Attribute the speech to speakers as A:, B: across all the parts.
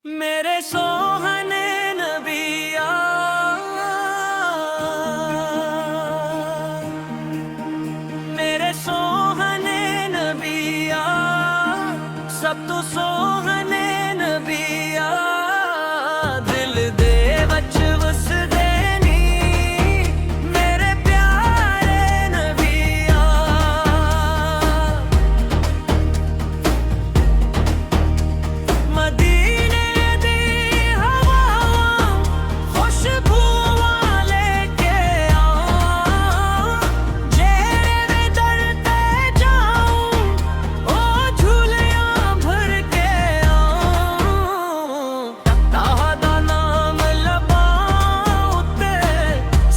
A: मेरे सोहने नबिया, मेरे सोहने नबिया, सब तो सोहने नबिया, दिल दे बच वस देनी मेरे प्यारे नबिया। मदीने दी हवावां खुशबूआं लेके आऊं, जेरे दर ते जाऊं ओ झूलियां भर के आऊं। ताहा दा नाम लबां उत्ते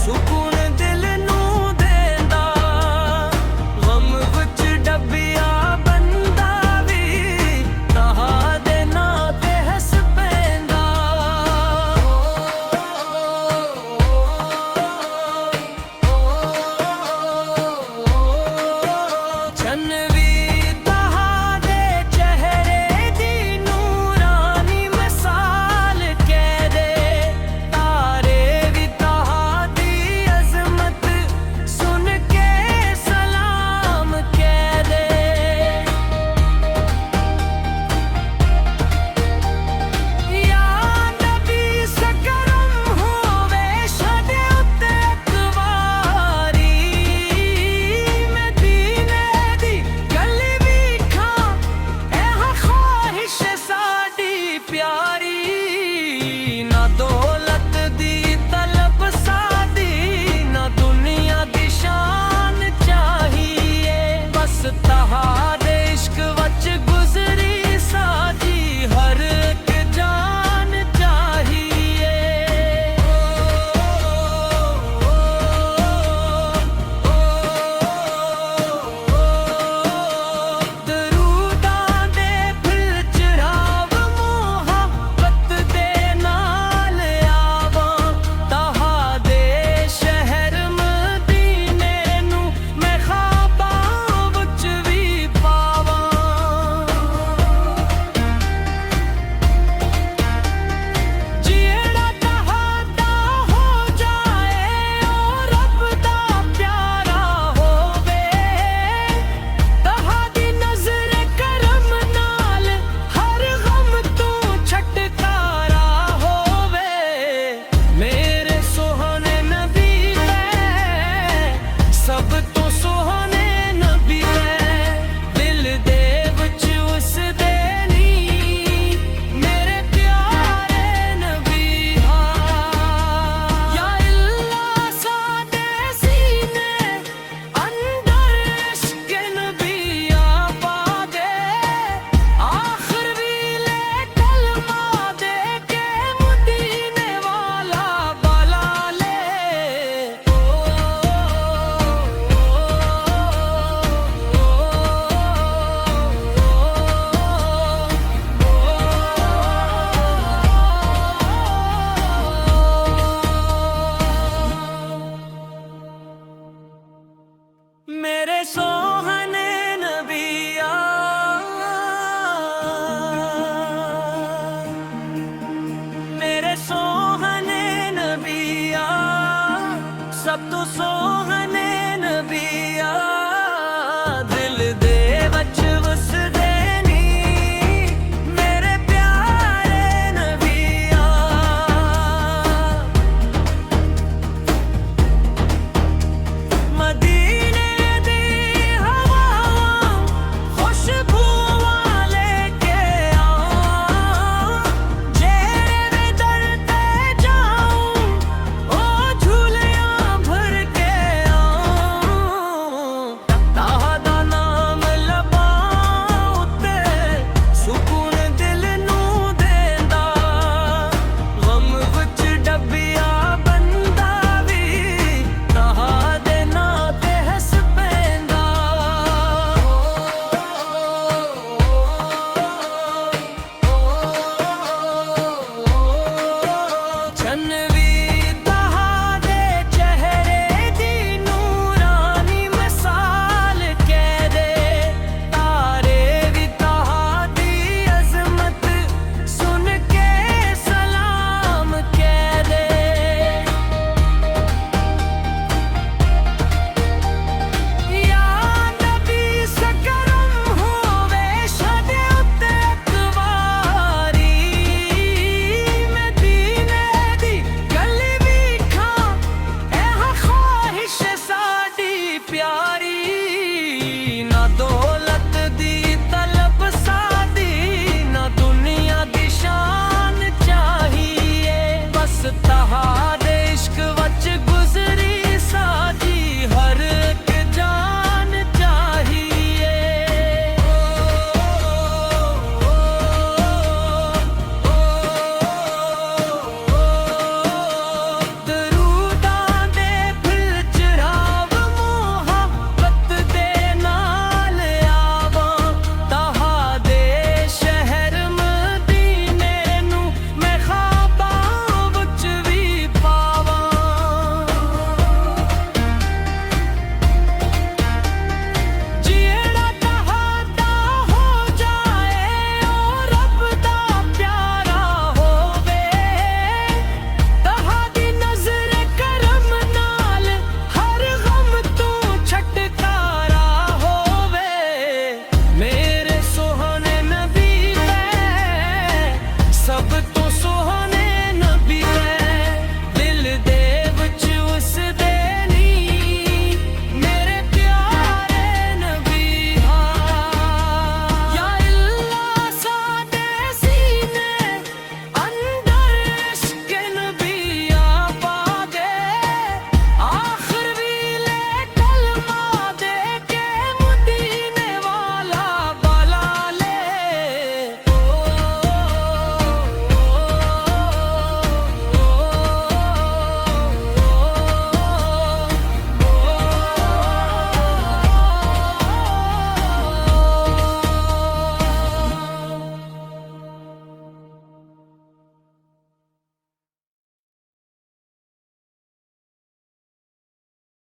A: सुकून दिल नूं देंदा, गम विच डबिया बंदा वी ताहा दे नां ते हस पैंदा। चन्न वी ताहा दे चेहरे दी नूरानी मिसाल कह दे, तारे वी ताहा दी अज़मत सुन के सलाम कह दे। या नबी सकरम होवे शदे उत्ते अकवारी, मदीने दी गली वीखां एह ख्वाहिश साडी प्यारी।